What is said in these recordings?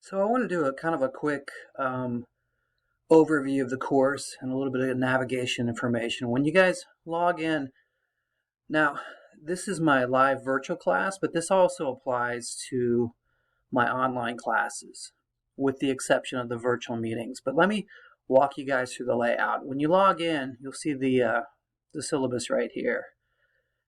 So I want to do a kind of a quick overview of the course and a little bit of navigation information. When you guys log in, now this is my live virtual class, but this also applies to my online classes, with the exception of the virtual meetings. But let me walk you guys through the layout. When you log in, you'll see the syllabus right here.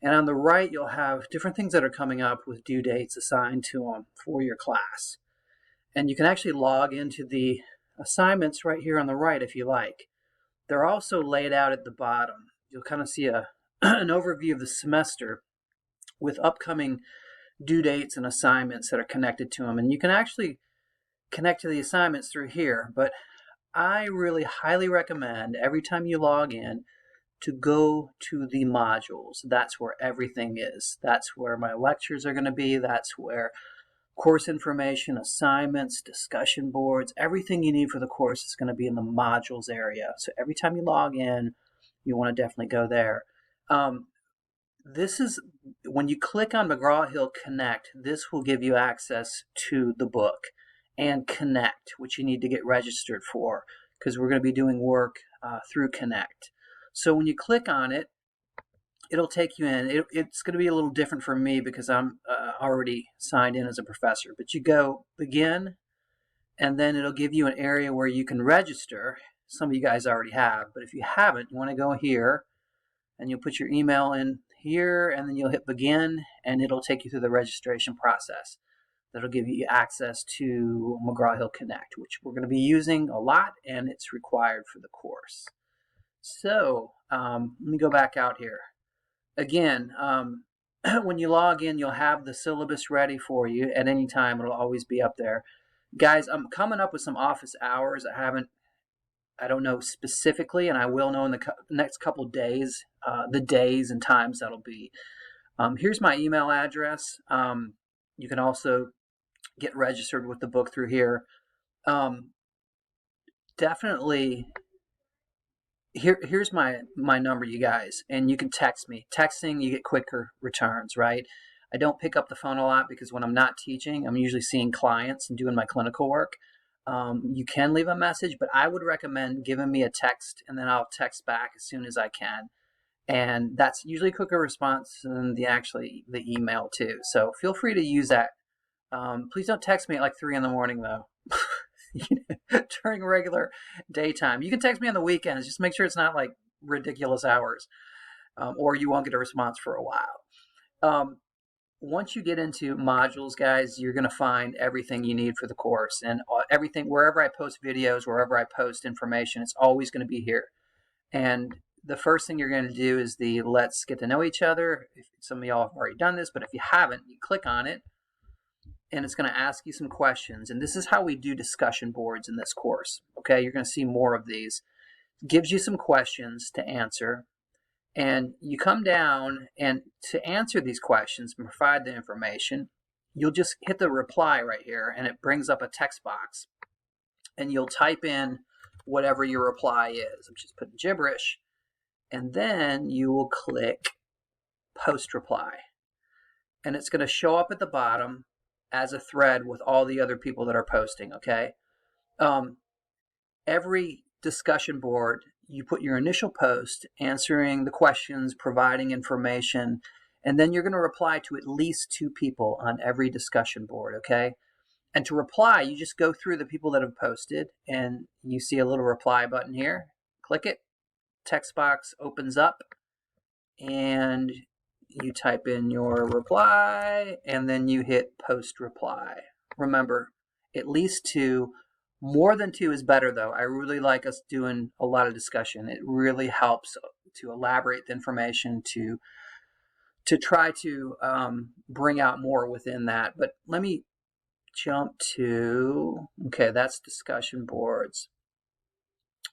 And on the right, you'll have different things that are coming up with due dates assigned to them for your class. And you can actually log into the assignments right here on the right if you like. They're also laid out at the bottom. You'll kind of see an overview of the semester with upcoming due dates and assignments that are connected to them. And you can actually connect to the assignments through here, but I really highly recommend every time you log in to go to the modules. That's where everything is. That's where my lectures are going to be. That's where course information, assignments, discussion boards, everything you need for the course is going to be in the modules area. So every time you log in, you want to definitely go there. This is when you click on McGraw-Hill Connect, this will give you access to the book and Connect, which you need to get registered for because we're going to be doing work through Connect. So when you click on it, it'll take you in. It's going to be a little different for me because I'm already signed in as a professor. But you go begin, and then it'll give you an area where you can register. Some of you guys already have, but if you haven't, you want to go here, and you'll put your email in here, and then you'll hit begin, and it'll take you through the registration process. That'll give you access to McGraw-Hill Connect, which we're going to be using a lot, and it's required for the course. So let me go back out here. Again, when you log in, you'll have the syllabus ready for you at any time. It'll always be up there. Guys, I'm coming up with some office hours. I don't know specifically, and I will know in the next couple days, the days and times that'll be. Here's my email address. You can also get registered with the book through here. Definitely. Here's my number, you guys, and you can text me. Texting, you get quicker returns, right? I don't pick up the phone a lot because when I'm not teaching, I'm usually seeing clients and doing my clinical work. You can leave a message, but I would recommend giving me a text, and then I'll text back as soon as I can. And that's usually a quicker response than the email too. So feel free to use that. Please don't text me at like 3 in the morning though. During regular daytime. You can text me on the weekends. Just make sure it's not like ridiculous hours, or you won't get a response for a while. Once you get into modules, guys, you're going to find everything you need for the course, and everything, wherever I post videos, wherever I post information, it's always going to be here. And the first thing you're going to do is the let's get to know each other. Some of y'all have already done this, but if you haven't, you click on it, and it's going to ask you some questions. And this is how we do discussion boards in this course. Okay, you're going to see more of these. It gives you some questions to answer. And you come down, and to answer these questions and provide the information, you'll just hit the reply right here, and it brings up a text box. And you'll type in whatever your reply is. I'm just putting gibberish. And then you will click post reply. And it's going to show up at the bottom as a thread with all the other people that are posting, okay? Every discussion board, you put your initial post, answering the questions, providing information, and then you're going to reply to at least 2 people on every discussion board, okay? And to reply, you just go through the people that have posted, and you see a little reply button here. Click it, text box opens up, and you type in your reply, and then you hit post reply. Remember, at least 2. More than 2 is better, though. I really like us doing a lot of discussion. It really helps to elaborate the information, to try to bring out more within that. But let me jump to, okay, that's discussion boards.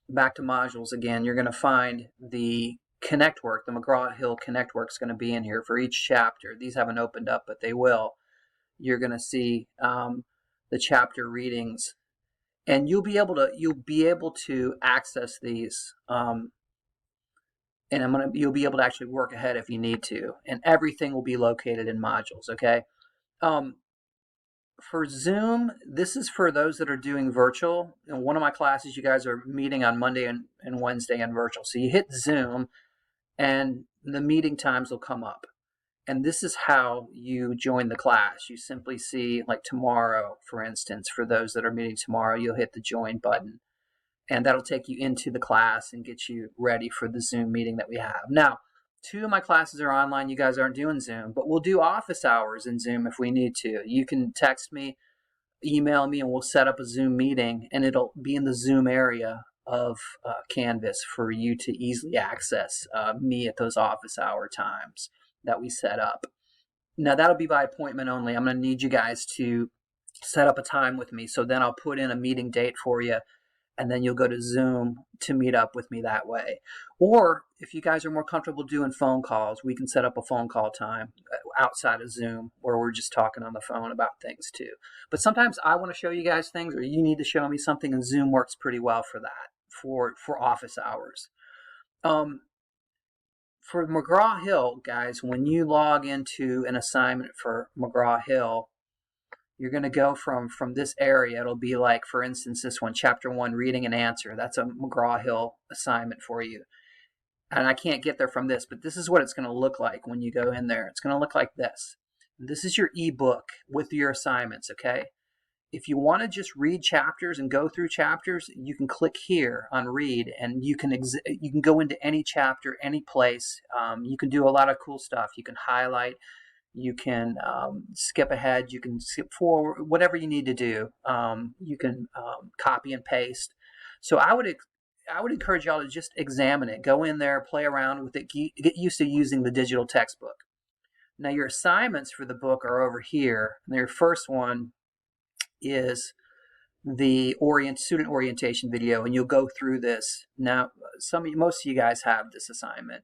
Back to modules again. You're going to find the Connect work, the McGraw-Hill Connect work is going to be in here for each chapter. These haven't opened up, but they will. You're going to see the chapter readings, and you'll be able to access these, and you'll be able to actually work ahead if you need to. And everything will be located in modules. Okay. for Zoom, this is for those that are doing virtual. In one of my classes, you guys are meeting on Monday and Wednesday in virtual. So you hit Zoom and the meeting times will come up. And this is how you join the class. You simply see, like tomorrow, for instance, for those that are meeting tomorrow, you'll hit the join button. And that'll take you into the class and get you ready for the Zoom meeting that we have. Now, 2 of my classes are online. You guys aren't doing Zoom, but we'll do office hours in Zoom if we need to. You can text me, email me, and we'll set up a Zoom meeting, and it'll be in the Zoom area of Canvas for you to easily access me at those office hour times that we set up. Now, that'll be by appointment only. I'm going to need you guys to set up a time with me. So then I'll put in a meeting date for you, and then you'll go to Zoom to meet up with me that way. Or if you guys are more comfortable doing phone calls, we can set up a phone call time outside of Zoom where we're just talking on the phone about things too. But sometimes I want to show you guys things, or you need to show me something, and Zoom works pretty well for that, for office hours. For McGraw-Hill, guys, when you log into an assignment for McGraw-Hill, you're going to go from this area. It'll be like, for instance, this one, Chapter 1, Reading and Answer. That's a McGraw-Hill assignment for you. And I can't get there from this, but this is what it's going to look like when you go in there. It's going to look like this. This is your ebook with your assignments, okay? If you want to just read chapters and go through chapters, you can click here on Read, and you can go into any chapter, any place. You can do a lot of cool stuff. You can highlight. You can skip ahead, you can skip forward, whatever you need to do. You can copy and paste. So I would encourage y'all to just examine it. Go in there, play around with it, get used to using the digital textbook. Now your assignments for the book are over here. And your first one is the student orientation video, and you'll go through this. Now, most of you guys have this assignment.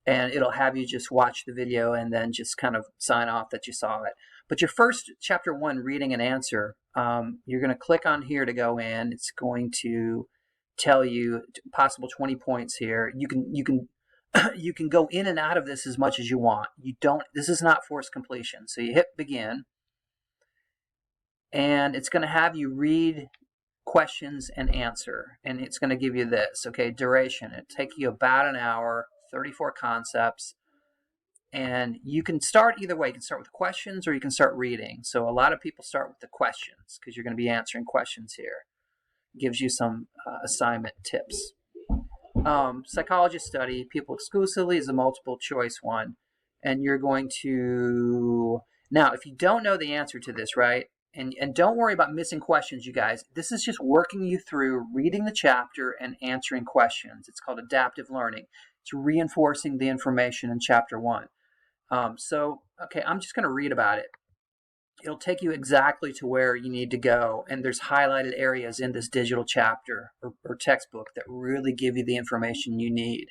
And it'll have you just watch the video and then just kind of sign off that you saw it. But your first Chapter 1, Reading and Answer, you're going to click on here to go in. It's going to tell you possible 20 points here. You can go in and out of this as much as you want. This is not forced completion. So you hit begin, and it's going to have you read questions and answer, and it's going to give you this. Okay, duration. It'll take you about an hour. 34 concepts, and you can start either way. You can start with questions or you can start reading. So a lot of people start with the questions because you're going to be answering questions here. It gives you some assignment tips. Psychology study, people exclusively, is a multiple choice one, and you're going to, now if you don't know the answer to this, right, and don't worry about missing questions, you guys. This is just working you through reading the chapter and answering questions. It's called adaptive learning. It's reinforcing the information in Chapter 1. Okay, I'm just going to read about it. It'll take you exactly to where you need to go, and there's highlighted areas in this digital chapter or textbook that really give you the information you need.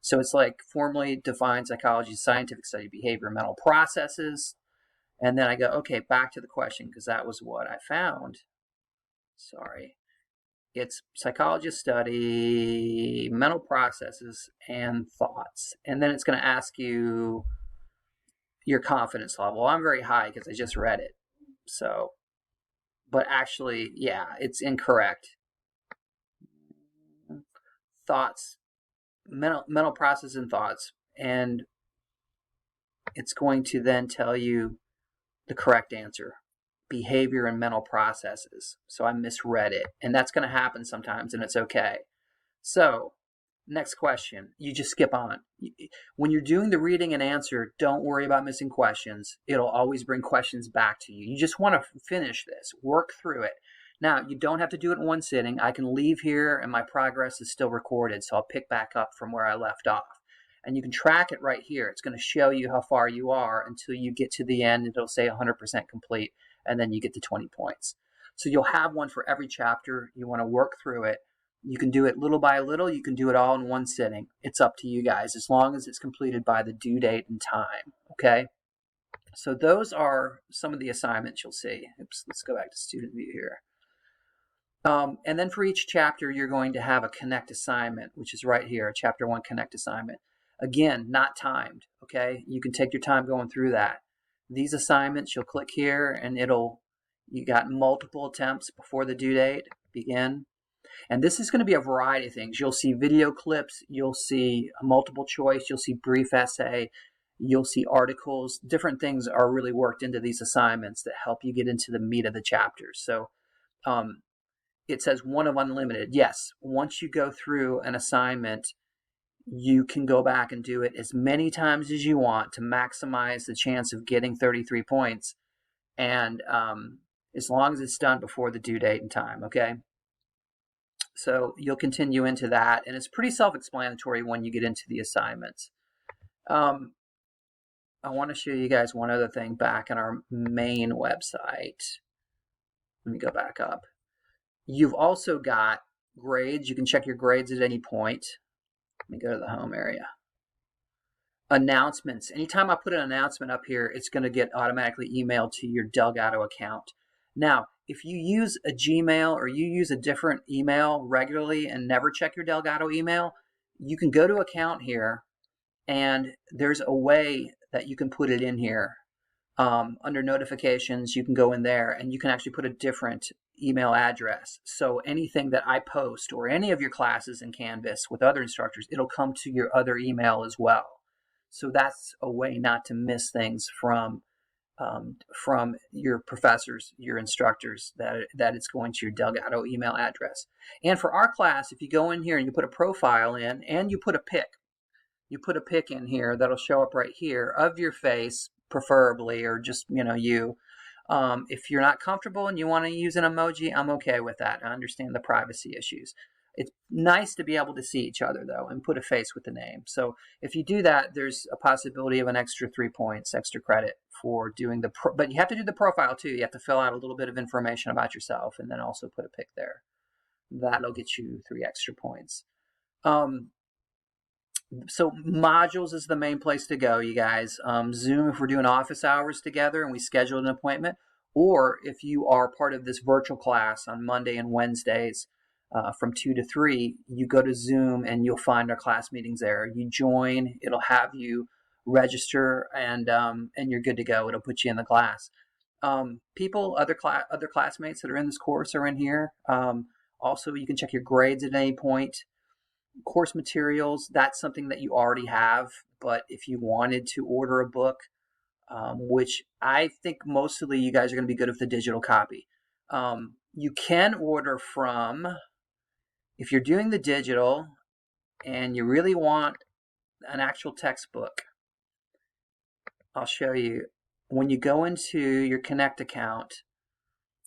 So it's like formally defined psychology, scientific study, behavior, mental processes. And then I go, okay, back to the question, because that was what I found. Sorry. It's psychology study, mental processes, and thoughts. And then it's going to ask you your confidence level. I'm very high because I just read it. So, but actually, yeah, it's incorrect. Thoughts, mental process and thoughts. And it's going to then tell you the correct answer. Behavior and mental processes. So I misread it, and that's going to happen sometimes, and it's okay. So next question, you just skip on. When you're doing the reading and answer, don't worry about missing questions. It'll always bring questions back to you. You just want to finish this, work through it. Now, you don't have to do it in one sitting. I can leave here and my progress is still recorded, so I'll pick back up from where I left off. And you can track it right here. It's going to show you how far you are until you get to the end. It'll say 100% complete, and then you get to 20 points. So you'll have one for every chapter. You want to work through it. You can do it little by little. You can do it all in one sitting. It's up to you guys, as long as it's completed by the due date and time, okay? So those are some of the assignments you'll see. Oops, let's go back to student view here. And then for each chapter, you're going to have a Connect assignment, which is right here, a Chapter 1 Connect assignment. Again, not timed, okay? You can take your time going through that. these assignments, you'll click here and you got multiple attempts before the due date begin. And this is going to be a variety of things. You'll see video clips, you'll see multiple choice, you'll see brief essay, you'll see articles. Different things are really worked into these assignments that help you get into the meat of the chapters. So it says one of unlimited. Yes, once you go through an assignment, you can go back and do it as many times as you want to maximize the chance of getting 33 points. And as long as it's done before the due date and time, okay? So you'll continue into that, and it's pretty self-explanatory when you get into the assignments. I want to show you guys one other thing back on our main website. Let me go back up. You've also got grades. You can check your grades at any point. Let me go to the home area. Announcements. Anytime I put an announcement up here, it's going to get automatically emailed to your Delgado account. Now, if you use a Gmail or you use a different email regularly and never check your Delgado email, you can go to account here, and there's a way that you can put it in here. Under notifications, you can go in there and you can actually put a different email address. So anything that I post or any of your classes in Canvas with other instructors, it'll come to your other email as well. So that's a way not to miss things from your professors, your instructors, that it's going to your Delgado email address. And for our class, if you go in here and you put a profile in and you put a pic in here that'll show up right here of your face, preferably, or just, you. If you're not comfortable and you want to use an emoji, I'm okay with that. I understand the privacy issues. It's nice to be able to see each other, though, and put a face with the name. So if you do that, there's a possibility of an extra 3 points, extra credit for doing but you have to do the profile, too. You have to fill out a little bit of information about yourself and then also put a pic there. That'll get you 3 extra points. So modules is the main place to go, you guys. Zoom, if we're doing office hours together and we schedule an appointment, or if you are part of this virtual class on Monday and Wednesdays from 2 to 3, you go to Zoom and you'll find our class meetings there. You join, it'll have you register, and you're good to go. It'll put you in the class. Other classmates that are in this course are in here. Also, you can check your grades at any point. Course materials, that's something that you already have, but if you wanted to order a book, which I think mostly you guys are going to be good with the digital copy, you can order from, if you're doing the digital and you really want an actual textbook, I'll show you. When you go into your Connect account,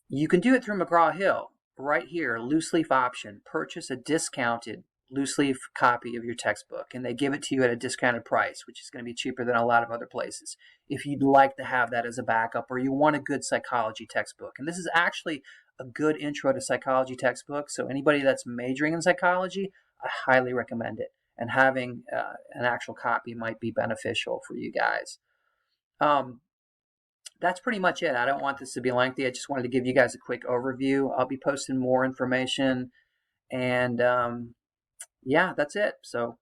you can do it through McGraw-Hill. Right here, loose leaf option, purchase a discounted loose leaf copy of your textbook, and they give it to you at a discounted price, which is going to be cheaper than a lot of other places. If you'd like to have that as a backup, or you want a good psychology textbook, and this is actually a good intro to psychology textbook, so anybody that's majoring in psychology, I highly recommend it, and having an actual copy might be beneficial for you guys. That's pretty much it. I don't want this to be lengthy. I just wanted to give you guys a quick overview. I'll be posting more information, and yeah, that's it. So